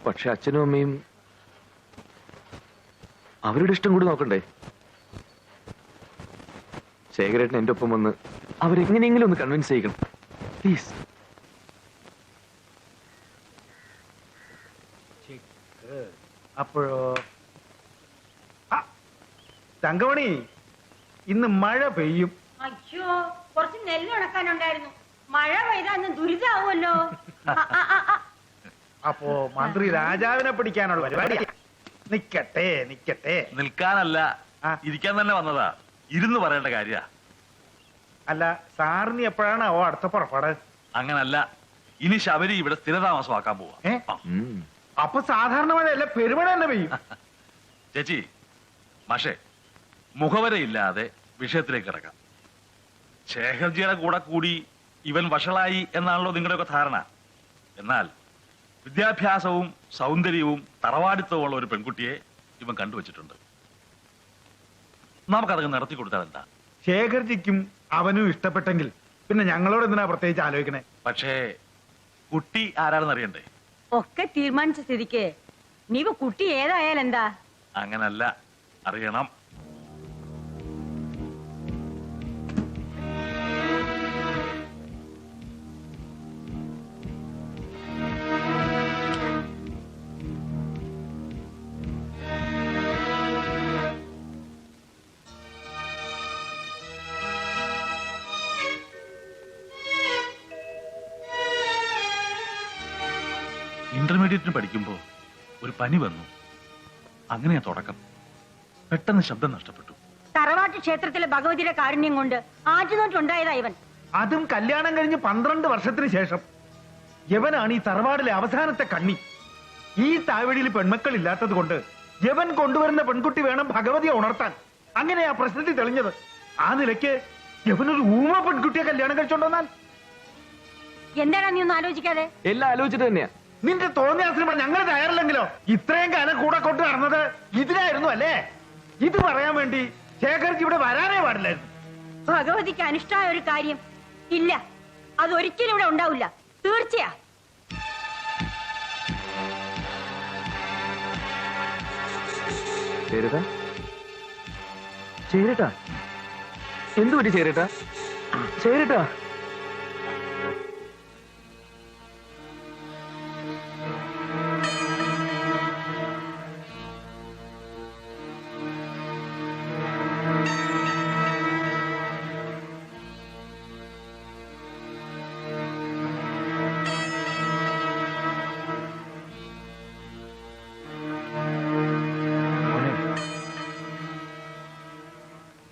പക്ഷെ അച്ഛനും അമ്മയും അവരുടെ ഇഷ്ടം കൂടി നോക്കണ്ടേ? ശേഖരേട്ടൻ എന്റെ ഒപ്പം വന്ന് അവരെങ്ങനെയെങ്കിലും ഒന്ന് കൺവിൻസ് ചെയ്യിക്കണം പ്ലീസ്. അപ്പോഴോ തങ്കമണി, ഇന്ന് മഴ പെയ്യും. അയ്യോ, കുറച്ച് നെല്ല് ഉണക്കാനുണ്ടായിരുന്നു. മഴ പെയ്താ ഇന്ന് ദുരിതാവുമല്ലോ. അപ്പോ മന്ത്രി രാജാവിനെ പിടിക്കാനുള്ള പരിപാടി. നിക്കട്ടെ നിക്കട്ടെ. നിൽക്കാനല്ല, ഇരിക്കാൻ തന്നെ വന്നതാ. ഇരുന്ന് പറയേണ്ട കാര്യ. അല്ല, സാറിന് എപ്പോഴാണോ അടുത്ത പുറപ്പാട്? അങ്ങനല്ല, ഇനി ശബരി ഇവിടെ സ്ഥിരതാമസമാക്കാൻ പോവാ. അപ്പൊ സാധാരണ മഴയല്ല, പെരുമഴ തന്നെ പെയ്യും. ചേച്ചി, മാഷേ, മുഖവരയില്ലാതെ വിഷയത്തിലേക്ക് കിടക്കാം. ശേഖർജിയുടെ കൂടെ കൂടി ഇവൻ വഷളായി എന്നാണല്ലോ നിങ്ങളുടെയൊക്കെ ധാരണ. എന്നാൽ വിദ്യാഭ്യാസവും സൗന്ദര്യവും തറവാടിത്തവും ഉള്ള ഒരു പെൺകുട്ടിയെ ഇവൻ കണ്ടുവച്ചിട്ടുണ്ട്. നമുക്കതൊക്കെ നടത്തി കൊടുത്താൽ എന്താ? ശേഖർജിക്കും അവനും ഇഷ്ടപ്പെട്ടെങ്കിൽ പിന്നെ ഞങ്ങളോട് എന്തിനാ പ്രത്യേകിച്ച് ആലോചിക്കണേ? പക്ഷേ കുട്ടി ആരാണെന്ന് അറിയണ്ടേ? ഒക്കെ തീരുമാനിച്ച സ്ഥിതിക്ക് നീവ് കുട്ടി ഏതായാലും എന്താ? അങ്ങനല്ല, അറിയണം. ഇന്റർമീഡിയറ്റിന് പഠിക്കുമ്പോ ഒരു പനി വന്നു. അങ്ങനെയാ തുടക്കം. പെട്ടെന്ന് ശബ്ദം നഷ്ടപ്പെട്ടു. തറവാട്ട് ക്ഷേത്രത്തിലെ ഭഗവതിയുടെ കാരുണ്യം കൊണ്ട് ആറ്റുനോട്ടുണ്ടായതാ ഇവൻ. അതും കല്യാണം കഴിഞ്ഞ് 12 വർഷത്തിന് ശേഷം. യവനാണ് ഈ തറവാടിലെ അവസാനത്തെ കണ്ണി. ഈ താഴ്വഴിയിൽ പെൺമക്കൾ ഇല്ലാത്തത് കൊണ്ട് യവൻ കൊണ്ടുവരുന്ന പെൺകുട്ടി വേണം ഭഗവതിയെ ഉണർത്താൻ. അങ്ങനെയാ പ്രശ്നത്തിൽ തെളിഞ്ഞത്. ആ നിലയ്ക്ക് യവനൊരു ഊമ പെൺകുട്ടിയെ കല്യാണം കഴിച്ചോണ്ടോന്നാൽ എന്താണ് നീ ഒന്നും ആലോചിക്കാതെ? എല്ലാം ആലോചിച്ചിട്ട് തന്നെയാ. നിന്റെ തോന്നിയാസിന് ഞങ്ങൾ തയ്യാറില്ലെങ്കിലോ? ഇത്രയും കാലം കൂടെ കൊണ്ട് നടന്നത് ഇതിനായിരുന്നു അല്ലേ? ഇത് പറയാൻ വേണ്ടി ശേഖർജി ഇവിടെ വരാനേ പാടില്ലായിരുന്നു. ഭഗവതിക്ക് അനിഷ്ടമായ ഒരു കാര്യം ഇല്ല, അതൊരിക്കലും ഇവിടെ ഉണ്ടാവില്ല. തീർച്ചയാ. ചേരട്ടാ, ചേരട്ടാ, എന്തു പറ്റി ചേരട്ടാ? ചേരട്ടാ,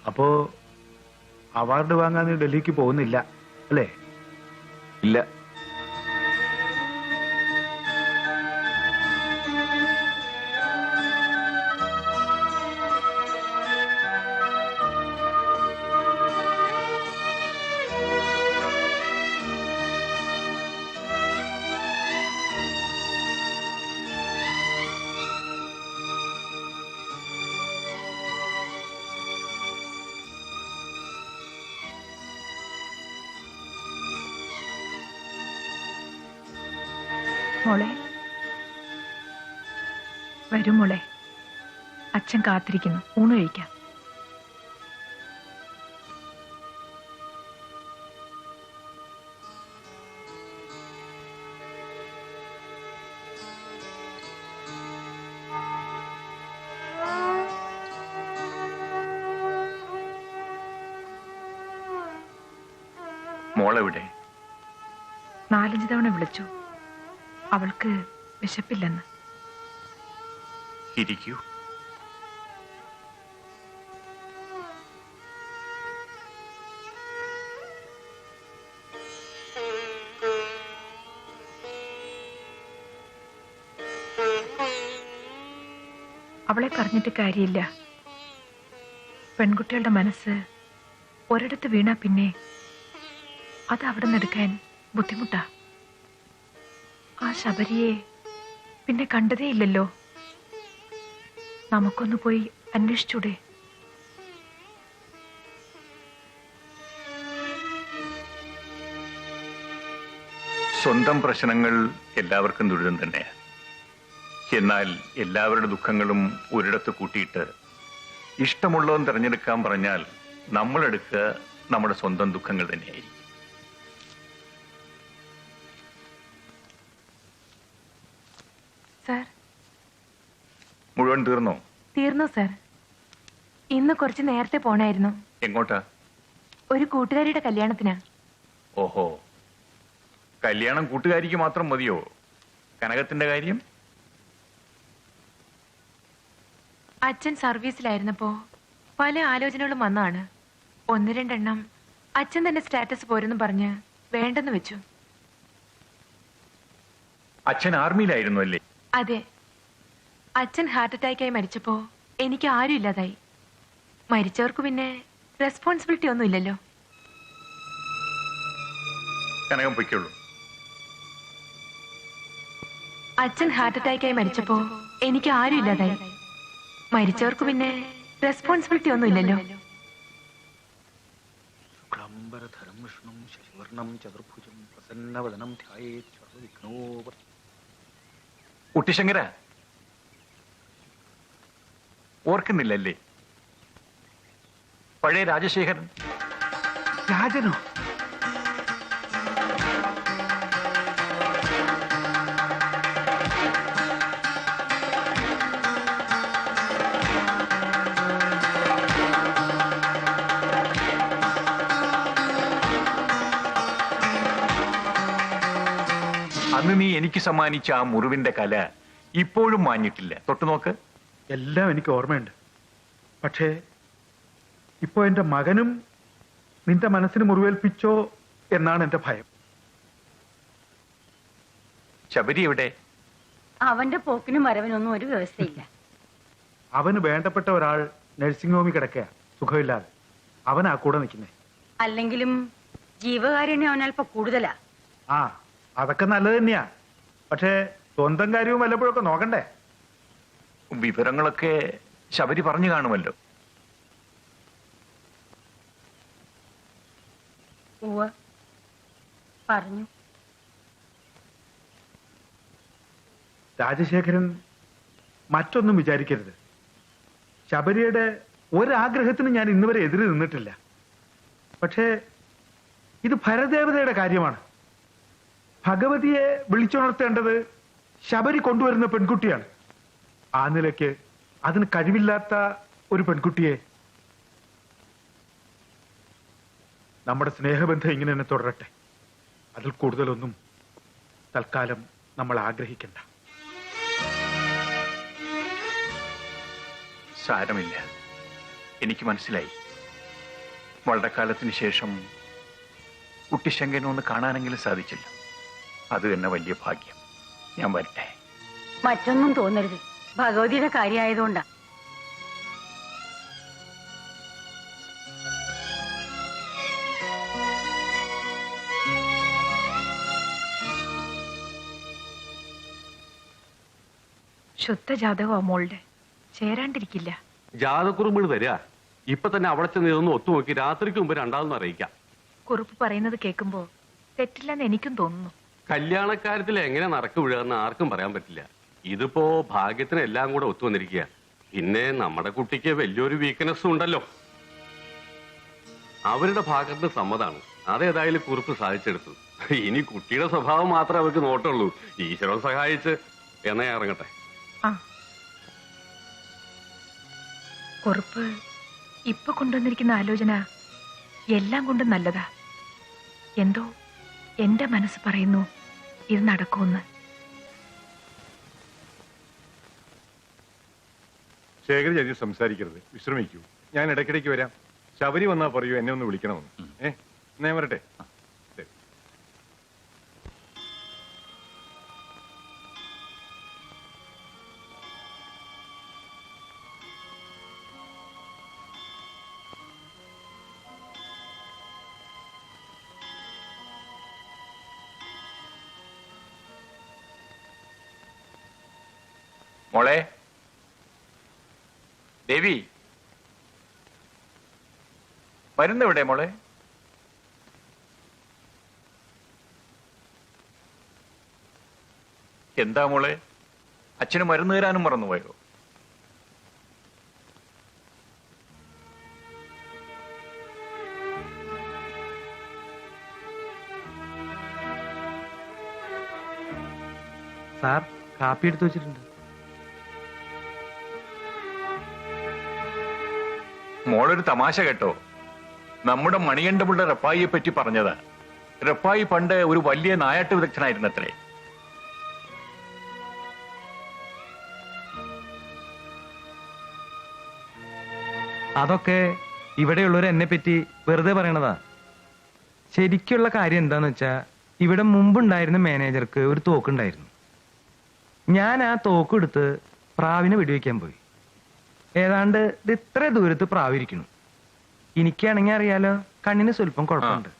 അപ്പോ അവാർഡ് വാങ്ങാൻ നീ ഡൽഹിക്ക് പോകുന്നില്ല അല്ലേ? ഇല്ല. മോളെ, വരും മോളെ. അച്ഛൻ കാത്തിരിക്കുന്നു. ഊണ് കഴിക്കാം. മോളെവിടെ? 4-5 തവണ വിളിച്ചു. അവൾക്ക് വിശപ്പില്ലെന്ന്. ഇരിക്കൂ. അവളെ പറഞ്ഞിട്ട് കാര്യമില്ല. പെൺകുട്ടികളുടെ മനസ്സ് ഒരിടത്ത് വീണാ പിന്നെ അത് അവിടെ നിന്ന് എടുക്കാൻ ബുദ്ധിമുട്ടാ. ആ ശബരിയെ പിന്നെ കണ്ടതേ ഇല്ലല്ലോ. നമുക്കൊന്ന് പോയി അന്വേഷിച്ചൂടെ? സ്വന്തം പ്രശ്നങ്ങൾ എല്ലാവർക്കും ദുരിതം തന്നെയാണ്. എന്നാൽ എല്ലാവരുടെ ദുഃഖങ്ങളും ഒരിടത്ത് കൂട്ടിയിട്ട് ഇഷ്ടമുള്ളവൻ തിരഞ്ഞെടുക്കാൻ പറഞ്ഞാൽ നമ്മളെടുക്കുക നമ്മുടെ സ്വന്തം ദുഃഖങ്ങൾ തന്നെയായിരിക്കും. സാർ, മുഴുവൻ തീർന്നോ? തീർന്നു സാർ. ഇന്ന് കുറച്ച് നേരത്തെ പോണായിരുന്നു. എങ്ങോട്ടാ? ഒരു കൂട്ടുകാരിയുടെ കല്യാണത്തിനാ. ഓഹോ, കല്യാണം കൂട്ടുകാരിക്ക് മാത്രം മതിയോ? കനകത്തിന്റെ കാര്യം? അച്ഛൻ സർവീസിലായിരുന്നപ്പോ പല ആലോചനകളും വന്നാണ്. 1-2 എണ്ണം അച്ഛൻ തന്നെ സ്റ്റാറ്റസ് പോരെന്ന് പറഞ്ഞ് വേണ്ടെന്ന് വെച്ചു. അച്ഛൻ ആർമിയിലായിരുന്നു അല്ലേ? അതെ. അച്ഛൻ ഹാർട്ട് അറ്റാക്കായി മരിച്ചപ്പോ എനിക്ക് ആരും ഇല്ലാതായി. മരിച്ചവർക്ക് പിന്നെ റെസ്പോൺസിബിലിറ്റി ഒന്നും ഇല്ലല്ലോ. കനകം പൊയ്ക്കുള്ളൂ. അച്ഛൻ ഹാർട്ട് അറ്റാക്കായി മരിച്ചപ്പോ എനിക്ക് ആരും ഇല്ലാതായി. മരിച്ചവർക്ക് പിന്നെ റെസ്പോൺസിബിലിറ്റി ഒന്നും ഇല്ലല്ലോ. കുട്ടിശങ്കര, ഓർക്കുന്നില്ലല്ലേ പഴയ രാജശേഖരൻ? രാജനോ? അന്ന് നീ എനിക്ക് സമ്മാനിച്ച ആ മുറിവിന്റെ കല ഇപ്പോഴും മാഞ്ഞിട്ടില്ല. തൊട്ടുനോക്ക്. എല്ലാം എനിക്ക് ഓർമ്മയുണ്ട്. പക്ഷേ ഇപ്പോ എന്റെ മകനും നിന്റെ മനസ്സിന് മുറിവേൽപ്പിച്ചോ എന്നാണ് എന്റെ ഭയം. ശബരി എവിടെ? അവന്റെ പോക്കിനും വരവിനൊന്നും ഒരു വ്യവസ്ഥയില്ല. അവന് വേണ്ടപ്പെട്ട ഒരാൾ നഴ്സിംഗ് ഹോമിൽ കിടക്കുക, സുഖമില്ലാതെ. അവനാ കൂടെ നിൽക്കുന്നേ. അല്ലെങ്കിലും ജീവകാരുണ്യം അവനല്പം കൂടുതലാ. ആ, അതൊക്കെ നല്ലത് തന്നെയാ. പക്ഷേ സ്വന്തം കാര്യവും വല്ലപ്പോഴൊക്കെ നോക്കണ്ടേ? വിവരങ്ങളൊക്കെ ശബരി പറഞ്ഞു കാണുമല്ലോ. ഉവ്വ് പറഞ്ഞു. രാജശേഖരൻ മറ്റൊന്നും വിചാരിക്കരുത്. ശബരിയുടെ ഒരാഗ്രഹത്തിന് ഞാൻ ഇന്നുവരെ എതിര് നിന്നിട്ടില്ല. പക്ഷേ ഇത് ഭരദേവതയുടെ കാര്യമാണ്. ഭഗവതിയെ വിളിച്ചുണർത്തേണ്ടത് ശബരി കൊണ്ടുവരുന്ന പെൺകുട്ടിയാണ്. ആ നിലയ്ക്ക് അതിന് കഴിവില്ലാത്ത ഒരു പെൺകുട്ടിയെ നമ്മുടെ സ്നേഹബന്ധം ഇങ്ങനെ തന്നെ തുടരട്ടെ. അതിൽ കൂടുതലൊന്നും തൽക്കാലം നമ്മൾ ആഗ്രഹിക്കണ്ട. സാരമില്ല, എനിക്ക് മനസ്സിലായി. വളരെ കാലത്തിന് ശേഷം കുട്ടിശങ്കനെ ഒന്ന് കാണാനെങ്കിലും സാധിച്ചില്ല. അത് തന്നെ വലിയ ഭാഗ്യം. ഞാൻ വരട്ടെ. മറ്റൊന്നും തോന്നരുത്. ഭഗവതിയുടെ കാര്യമായതുകൊണ്ടാ. ശുദ്ധ ജാതകോ മോളുടെ, ചേരാണ്ടിരിക്കില്ല. ജാതക്കുറുമ്പ് തരിക. ഇപ്പൊ തന്നെ അവിടെ ചെന്ന് ഇതൊന്ന് ഒത്തുനോക്കി രാത്രിക്ക് മുമ്പ് രണ്ടാമെന്ന് അറിയിക്കാം. കുറുപ്പ് പറയുന്നത് കേൾക്കുമ്പോ തെറ്റില്ലെന്ന് എനിക്കും തോന്നുന്നു. കല്യാണക്കാര്യത്തിൽ എങ്ങനെ നടക്കു വീഴുകയെന്ന് ആർക്കും പറയാൻ പറ്റില്ല. ഇതിപ്പോ ഭാഗ്യത്തിന് എല്ലാം കൂടെ ഒത്തുവന്നിരിക്കുക. പിന്നെ നമ്മുടെ കുട്ടിക്ക് വലിയൊരു വീക്ക്നെസ്സും ഉണ്ടല്ലോ. അവരുടെ ഭാഗത്ത് സമ്മതാണ്. അതേതായാലും കുറിപ്പ് സാധിച്ചെടുത്തു. ഇനി കുട്ടിയുടെ സ്വഭാവം മാത്രമേ അവർക്ക് നോട്ടുള്ളൂ. ഈശ്വരൻ സഹായിച്ച് എന്നാ ഇറങ്ങട്ടെ. ആ, കുറുപ്പ് ഇപ്പൊ കൊണ്ടുവന്നിരിക്കുന്ന ആലോചന എല്ലാം കൊണ്ടും നല്ലതാ. എന്തോ എന്റെ മനസ്സ് പറയുന്നു ഇത് നടക്കുമെന്ന്. ശേഖരൻ ചേച്ചി സംസാരിക്കരുത്, വിശ്രമിക്കൂ. ഞാൻ ഇടയ്ക്കിടയ്ക്ക് വരാം. ശബരി വന്നാ പറയൂ എന്നെ ഒന്ന് വിളിക്കണമെന്ന്. എന്നാ ഞാൻ വരട്ടെ. ശരി. മോളെ ദേവി, വരുന്നെവിടെ മോളെ? എന്താ മോളെ? അച്ഛന് മരുന്ന് തരാനും മറന്നുപോയോ? സാർ കാപ്പി എടുത്തു വെച്ചിട്ടുണ്ട്. മോളൊരു തമാശ കേട്ടോ. നമ്മുടെ മണികണ്ഠപിള്ള റപ്പായിയെ പറ്റി പറഞ്ഞതാ. റപ്പായി പണ്ട് ഒരു വലിയ നായാട്ട് വിദഗ്ധനായിരുന്നത്രേ. അതൊക്കെ ഇവിടെയുള്ളവർ എന്നെ പറ്റി വെറുതെ പറയണതാ. ശരിക്കുള്ള കാര്യം എന്താന്ന് വെച്ചാ, ഇവിടെ മുമ്പുണ്ടായിരുന്ന മാനേജർക്ക് ഒരു തോക്കുണ്ടായിരുന്നു. ഞാൻ ആ തോക്ക് എടുത്ത് പ്രാവിനെ വെടിവെക്കാൻ പോയി. ഏതാണ്ട് ഇത് ഇത്ര ദൂരത്ത് പ്രാവിരിക്കണം. എനിക്കാണെങ്കിൽ അറിയാലോ, കണ്ണിന് സ്വല്പം കുഴപ്പമുണ്ട്.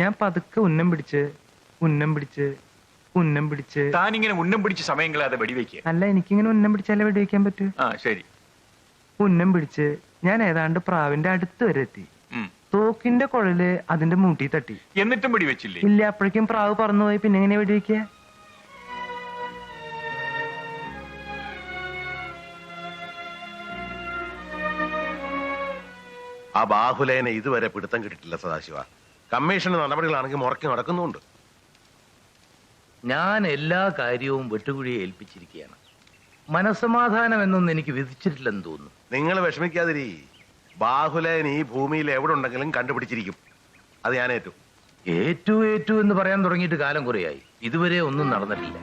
ഞാൻ പതുക്കെ ഉന്നം പിടിച്ച് താനിങ്ങനെ ഉന്നം പിടിച്ച് സമയം കളയാതെ വെടിവെക്കുക. അല്ല, എനിക്കിങ്ങനെ ഉന്നം പിടിച്ചാലേ വെടിവെക്കാൻ പറ്റൂ. ആ ശരി. ഉന്നം പിടിച്ച് ഞാൻ ഏതാണ്ട് പ്രാവിന്റെ അടുത്ത് വരെ എത്തി. തോക്കിന്റെ കുഴല് അതിന്റെ മൂട്ടി തട്ടി. എന്നിട്ടും വെടിവെച്ചില്ലേ? ഇല്ല, അപ്പോഴേക്കും പ്രാവ് പറന്നുപോയി. പിന്നെ എങ്ങനെ വെടിവെക്കുക? ആ ബാഹുലേനെ ഇതുവരെ പിടുത്തം കിട്ടിയിട്ടില്ല സദാശിവ. കമ്മീഷന് നടപടികളാണെങ്കിൽ മുറക്കി നടക്കുന്നുണ്ട്. ഞാൻ എല്ലാ കാര്യവും വെട്ടുകുഴിയെ ഏൽപ്പിച്ചിരിക്കുകയാണ്. മനസമാധാനം എന്നൊന്നും എനിക്ക് വിധിച്ചിട്ടില്ലെന്ന് തോന്നുന്നു. നിങ്ങൾ വിഷമിക്കാതിരി. ബാഹുലേൻ ഈ ഭൂമിയിൽ എവിടെ ഉണ്ടെങ്കിലും കണ്ടുപിടിച്ചിരിക്കും. അത് ഞാൻ ഏറ്റു. ഏറ്റു എന്ന് പറയാൻ തുടങ്ങിയിട്ട് കാലം കുറയായി. ഇതുവരെ ഒന്നും നടന്നിട്ടില്ല.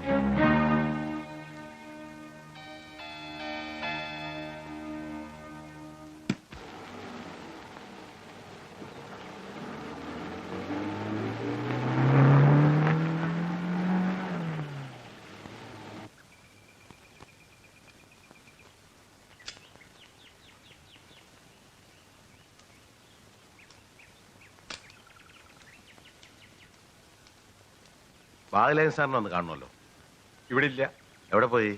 ബാഹുലേൻ സാറിനെ ഒന്ന് കാണണമല്ലോ. ഇവിടെ ഇല്ല. എവിടെ പോയി?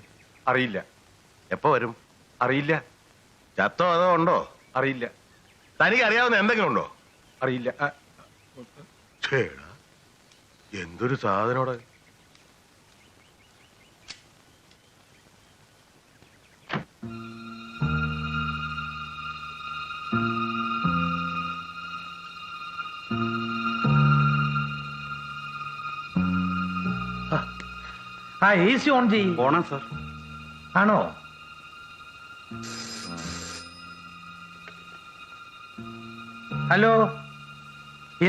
അറിയില്ല. എപ്പോ വരും? അറിയില്ല. ചത്തോ അതോ ഉണ്ടോ? അറിയില്ല. തനിക്ക് അറിയാവുന്ന എന്തെങ്കിലും ഉണ്ടോ? അറിയില്ല. ഛേടാ, എന്തൊരു സാധനോടെ. ആ AC ഓൺ ചെയ്യ്. ഓണം സാർ. ആണോ? ഹലോ,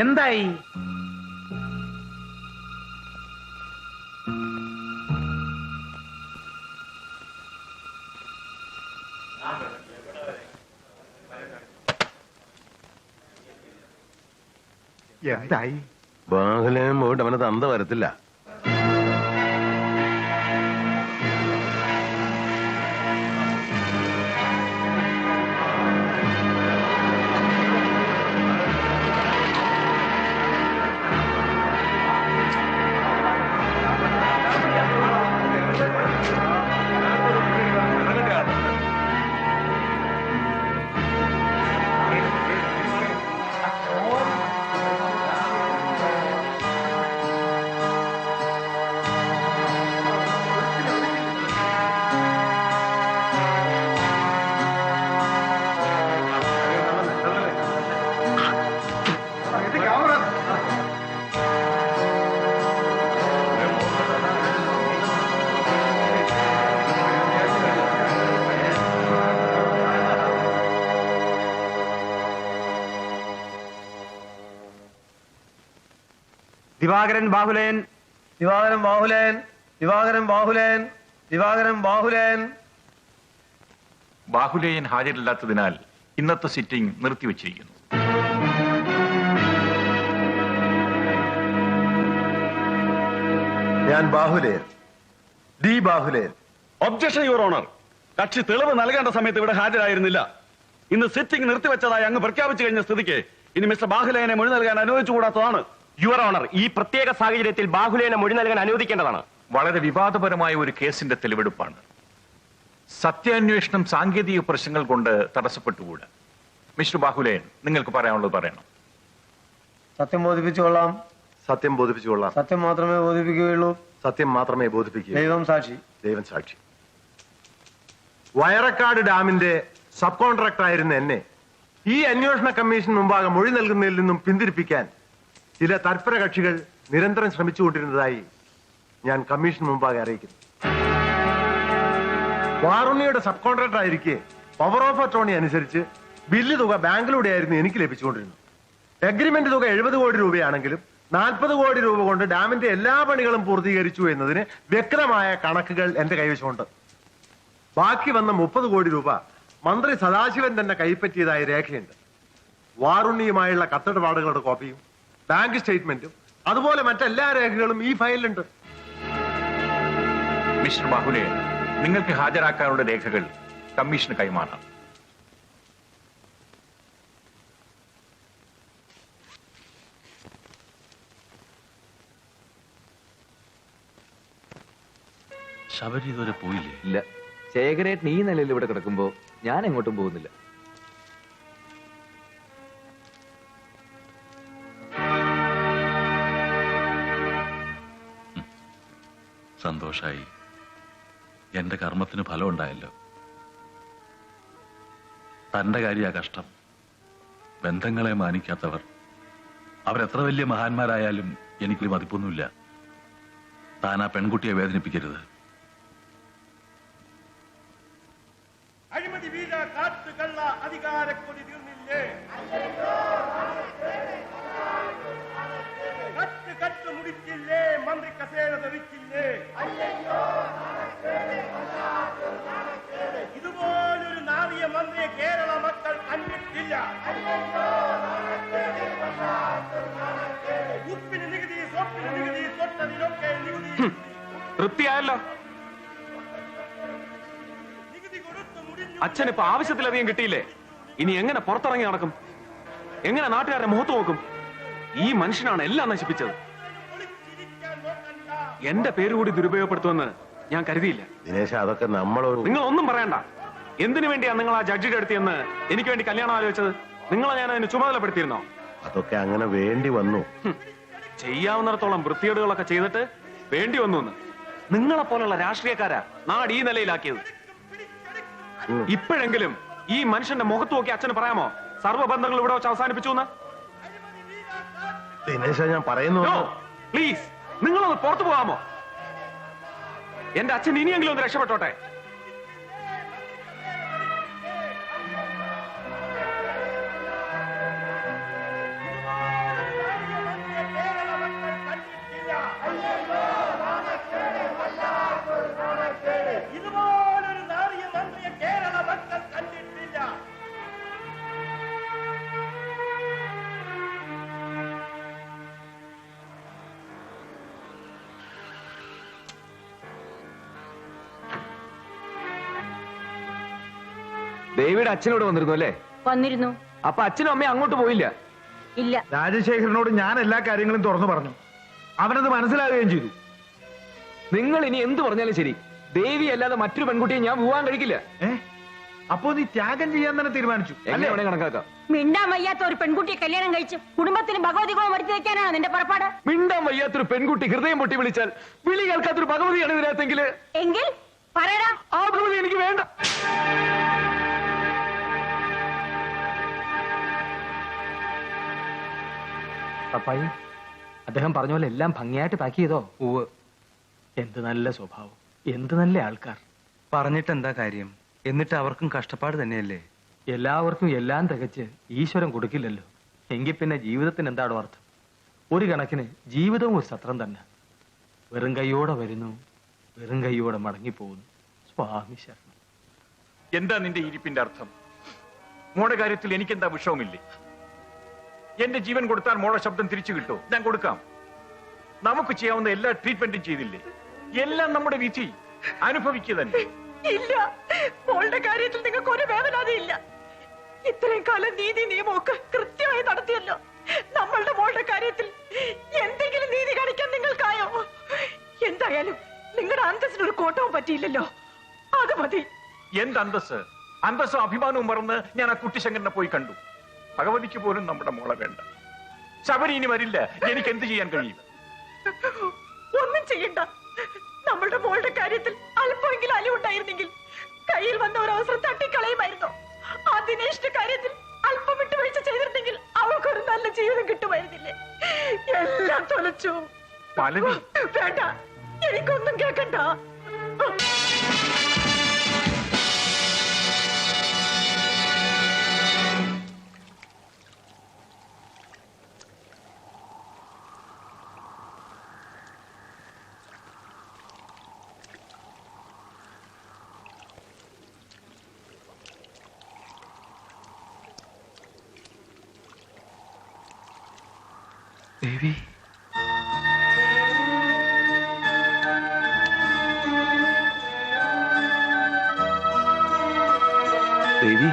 എന്തായി? എന്തായി? ബാഹുലേൻ പോയിട്ട് അവന് തന്ത വരത്തില്ല. ദിവാകരൻ ബാഹുലേൻ, ദിവാകരൻ ബാഹുലേൻ, ദിവാകരൻ ബാഹുലേൻ, ദിവാകരൻ ബാഹുലേൻ. ബാഹുലേയൻ ഹാജരില്ലാത്തതിനാൽ ഇന്നത്തെ സിറ്റിംഗ് നിർത്തിവെച്ചിരിക്കുന്നു. ഞാൻ Bahulen, D Bahulen. Objection your honour. കക്ഷി തെളിവ് നൽകേണ്ട സമയത്ത് ഇവിടെ ഹാജരായിരുന്നില്ല. ഇന്ന് സിറ്റിംഗ് നിർത്തിവെച്ചതായി അങ്ങ് പ്രഖ്യാപിച്ചു കഴിഞ്ഞ സ്ഥിതിക്ക് ഇനി മിസ്റ്റർ ബാഹുലേനെ മൊഴി നൽകാൻ അനുവദിച്ചുകൂടാത്തതാണ്. യുവർ ഓണർ, ഈ പ്രത്യേക സാഹചര്യത്തിൽ ബാഹുലേനെ മൊഴി നൽകാൻ അനുവദിക്കേണ്ടതാണ്. വളരെ വിവാദപരമായ ഒരു കേസിന്റെ തെളിവെടുപ്പാണ്. സത്യാന്വേഷണം സാങ്കേതിക പ്രശ്നങ്ങൾ കൊണ്ട് തടസ്സപ്പെട്ടുകൂടാ. മിസ്റ്റർ ബാഹുലേൻ, നിങ്ങൾക്ക് പറയാനുള്ളത് പറയണം. സത്യം ബോധിപ്പിച്ചുകൊള്ളാം. സത്യം ബോധിപ്പിച്ചുകൊള്ളാം. സത്യം മാത്രമേ ബോധിപ്പിക്കുകയുള്ളൂ. സത്യം മാത്രമേ ബോധിപ്പിക്കൂ. ദൈവം സാക്ഷി. ദൈവം സാക്ഷി. വയറക്കാട് ഡാമിന്റെ സബ് കോൺട്രാക്ടർ ആയിരുന്ന എന്നെ ഈ അന്വേഷണ കമ്മീഷൻ മുമ്പാകെ മൊഴി നൽകുന്നതിൽ നിന്നും പിന്തിരിപ്പിക്കാൻ ചില തൽപര കക്ഷികൾ നിരന്തരം ശ്രമിച്ചുകൊണ്ടിരുന്നതായി ഞാൻ കമ്മീഷൻ മുമ്പാകെ അറിയിക്കുന്നു. വാറുണ്ണിയുടെ സബ് കോൺട്രാക്ടർ ആയിരിക്കെ പവർ ഓഫ് അറ്റോർണി അനുസരിച്ച് ബില്ല് തുക ബാങ്കിലൂടെയായിരുന്നു എനിക്ക് ലഭിച്ചുകൊണ്ടിരുന്നത്. എഗ്രിമെന്റ് തുക 70 കോടി രൂപയാണെങ്കിലും 40 കോടി രൂപ കൊണ്ട് ഡാമിന്റെ എല്ലാ പണികളും പൂർത്തീകരിച്ചു എന്നതിന് വ്യക്തമായ കണക്കുകൾ എന്റെ കൈവശമുണ്ട്. ബാക്കി വന്ന 30 കോടി രൂപ മന്ത്രി സദാശിവൻ തന്നെ കൈപ്പറ്റിയതായി രേഖയുണ്ട്. വാറുണ്ണിയുമായുള്ള കത്തിടപാടുകളുടെ കോപ്പിയും ബാങ്ക് സ്റ്റേറ്റ്മെന്റും അതുപോലെ മറ്റെല്ലാ രേഖകളും ഈ ഫയലിലുണ്ട്. മിസ്റ്റർ ബാഹുലെ, നിങ്ങൾക്ക് ഹാജരാക്കാനുള്ള രേഖകൾ കമ്മീഷന് കൈമാറാം. ശബരി ഇതുവരെ പോയില്ലേ? ഇല്ല. ശേഖരേട്ടൻ ഈ നിലയിൽ ഇവിടെ കിടക്കുമ്പോ ഞാൻ എങ്ങോട്ടും പോകുന്നില്ല. സന്തോഷായി. എന്റെ കർമ്മത്തിന് ഫലം ഉണ്ടായല്ലോ. തന്റെ കാര്യ കഷ്ടം. ബന്ധങ്ങളെ മാനിക്കാത്തവർ അവരെത്ര വലിയ മഹാന്മാരായാലും എനിക്ക് മതിപ്പൊന്നുമില്ല. താൻ ആ പെൺകുട്ടിയെ വേദനിപ്പിക്കരുത്. അഴിമതി വീര കാട്ടുകള്ള അധികാരക്കൊടി തീർന്നില്ലേ? കട്ട് കട്ട് മുടിച്ചില്ലേ? മന്ത്രി കസേര ധരിച്ചില്ലേ? ഇതുപോലൊരു നാവിയ മന്ത്രിയെ കേരള മക്കൾ കണ്ടിട്ടില്ല. ഉപ്പിന് നികുതി, സോപ്പിന് നികുതി, തൊട്ടതിനൊക്കെ നികുതി. തൃപ്തിയായല്ലോ. അച്ഛനിപ്പോ ആവശ്യത്തിലധികം കിട്ടിയില്ലേ? ഇനി എങ്ങനെ പുറത്തിറങ്ങി നടക്കും? എങ്ങനെ നാട്ടുകാരുടെ മുഖത്ത് നോക്കും? ഈ മനുഷ്യനാണ് എല്ലാം നശിപ്പിച്ചത്. എന്റെ പേര് കൂടി ദുരുപയോഗപ്പെടുത്തുമെന്ന് ഞാൻ കരുതിയില്ല. ദിനേശ്, അതൊക്കെ നിങ്ങൾ ഒന്നും പറയണ്ട. എന്തിനു വേണ്ടിയാ നിങ്ങൾ ആ ജഡ്ജിയുടെ അടുത്ത് എനിക്ക് വേണ്ടി കല്യാണം ആലോചിച്ചത്? നിങ്ങളെ ഞാൻ അതിന് ചുമതലപ്പെടുത്തിയിരുന്നോ? അതൊക്കെ അങ്ങനെ വേണ്ടി വന്നു. ചെയ്യാവുന്നിടത്തോളം വൃത്തികേടുകളൊക്കെ ചെയ്തിട്ട് വേണ്ടി വന്നു എന്ന് നിങ്ങളെ പോലുള്ള രാഷ്ട്രീയക്കാരാ നാട് ഈ നിലയിലാക്കിയത്. ഇപ്പോഴെങ്കിലും ഈ മനുഷ്യന്റെ മുഖത്ത് നോക്കി അച്ഛന് പറയാമോ സർവ്വബന്ധങ്ങൾ ഇവിടെ വെച്ച് അവസാനിപ്പിച്ചു എന്ന്? ദിനേശ, ഞാൻ പറയുന്നു, പ്ലീസ് നിങ്ങളൊന്ന് പുറത്തു പോകാമോ? എന്റെ അച്ഛൻ ഇനിയെങ്കിലും ഒന്ന് രക്ഷപ്പെട്ടോട്ടെ. ഇതുപോലൊരു നാറിയ മന്ത്രിയെ കേരള മക്കൾ കണ്ടിട്ടില്ല. ദേവിയുടെ അച്ഛനോട് വന്നിരുന്നു അല്ലേ? വന്നിരുന്നു. അപ്പൊ അച്ഛനും അമ്മയും അങ്ങോട്ട് പോയില്ല? ഇല്ല. രാജശേഖരനോട് ഞാൻ എല്ലാ കാര്യങ്ങളും തുറന്നു പറഞ്ഞു. അവനത് മനസ്സിലാവുകയും ചെയ്തു. നിങ്ങൾ ഇനി എന്ത് പറഞ്ഞാലും ശരി, ദേവി അല്ലാതെ മറ്റൊരു പെൺകുട്ടിയെ ഞാൻ പോവാൻ കഴിക്കില്ല. അപ്പോ നീ ത്യാഗം ചെയ്യാൻ തന്നെ തീരുമാനിച്ചു? എങ്ങനെ വേണേ കണക്കാക്കാം. മിണ്ടാൻ വയ്യാത്ത ഒരു പെൺകുട്ടിയെ കല്യാണം കഴിച്ച് കുടുംബത്തിന് ഭഗവതികളും വരുത്തി വെക്കാനാണ് നിന്റെ പുറപ്പാട്? മിണ്ടാൻ വയ്യാത്തൊരു പെൺകുട്ടി ഹൃദയം പൊട്ടി വിളിച്ചാൽ വിളി കേൾക്കാത്തൊരു ഭഗവതിയാണ് ഇതിനകത്തെങ്കിൽ എങ്കിൽ പറയടാ, ആ ഭഗവതി എനിക്ക് വേണ്ട. പപ്പായി, അദ്ദേഹം പറഞ്ഞ പോലെ എല്ലാം ഭംഗിയായിട്ട് പാക്ക് ചെയ്തോ? എന്ത് നല്ല സ്വഭാവം, എന്ത് നല്ല ആൾക്കാർ. പറഞ്ഞിട്ട് എന്താ കാര്യം? എന്നിട്ട് അവർക്കും കഷ്ടപ്പാട് തന്നെയല്ലേ? എല്ലാവർക്കും എല്ലാം തികച്ച് ഈശ്വരൻ കൊടുക്കില്ലല്ലോ. എങ്കിൽ പിന്നെ ജീവിതത്തിന് എന്താണോ അർത്ഥം? ഒരു കണക്കിന് ജീവിതവും ഒരു സത്രം തന്നെ. വെറും കൈയോടെ വരുന്നു, വെറും കൈയോടെ മടങ്ങിപ്പോകുന്നു. സ്വാമി ശരണം. എന്താ നിന്റെ ഇരിപ്പിന്റെ അർത്ഥം? മോടെ കാര്യത്തിൽ എനിക്കെന്താ വിഷമമില്ലേ? എന്റെ ജീവൻ കൊടുത്താൽ മോടെ ശബ്ദം തിരിച്ചു കിട്ടോ? ഞാൻ കൊടുക്കാം. നമുക്ക് ചെയ്യാവുന്ന എല്ലാ ട്രീറ്റ്മെന്റും ചെയ്തില്ലേ? എല്ലാം നമ്മുടെ വിധി. അനുഭവിക്കുക തന്നെ. ഇല്ല, മോളുടെ കാര്യത്തിൽ നിങ്ങൾക്ക് ഒരു വേവലാതിയില്ല. ഇത്രയും കാലം നീതി നിയമമൊക്കെ കൃത്യമായി നടത്തിയല്ലോ. നമ്മളുടെ മോളുടെ കാര്യത്തിൽ എന്തെങ്കിലും നീതി കാണിക്കാൻ നിങ്ങൾക്കായോ? എന്തായാലും നിങ്ങളുടെ അന്തസ്സിനൊരു കോട്ടവും പറ്റിയില്ലല്ലോ. അത് മതി. എന്ത് അന്തസ്? അന്തസ്സും അഭിമാനവും മറന്ന് ഞാൻ ആ കുട്ടിശങ്കരനെ പോയി കണ്ടു. ഭഗവതിക്ക് പോലും നമ്മുടെ മോളെ വേണ്ട. ശബരി ഇനി വരില്ല. എനിക്ക് എന്ത് ചെയ്യാൻ കഴിയും? ഒന്നും ചെയ്യണ്ട. നമ്മളുടെ മോളുടെ കാര്യത്തിൽ അല്പമെങ്കിലും അലിവുണ്ടായിരുന്നെങ്കിൽ കയ്യിൽ വന്ന ഒരു അവസരം തട്ടിക്കളയുമായിരുന്നു. ആ ദിനേശിന്റെ കാര്യത്തിൽ അല്പം വിട്ടുവീഴ്ച ചെയ്തിരുന്നെങ്കിൽ അവൾക്കൊരു നല്ല ജീവിതം കിട്ടുമായിരുന്നില്ലേ? എല്ലാം തൊലച്ചു. വേണ്ട, എനിക്കൊന്നും കേൾക്കണ്ട. ദേവി ദേവി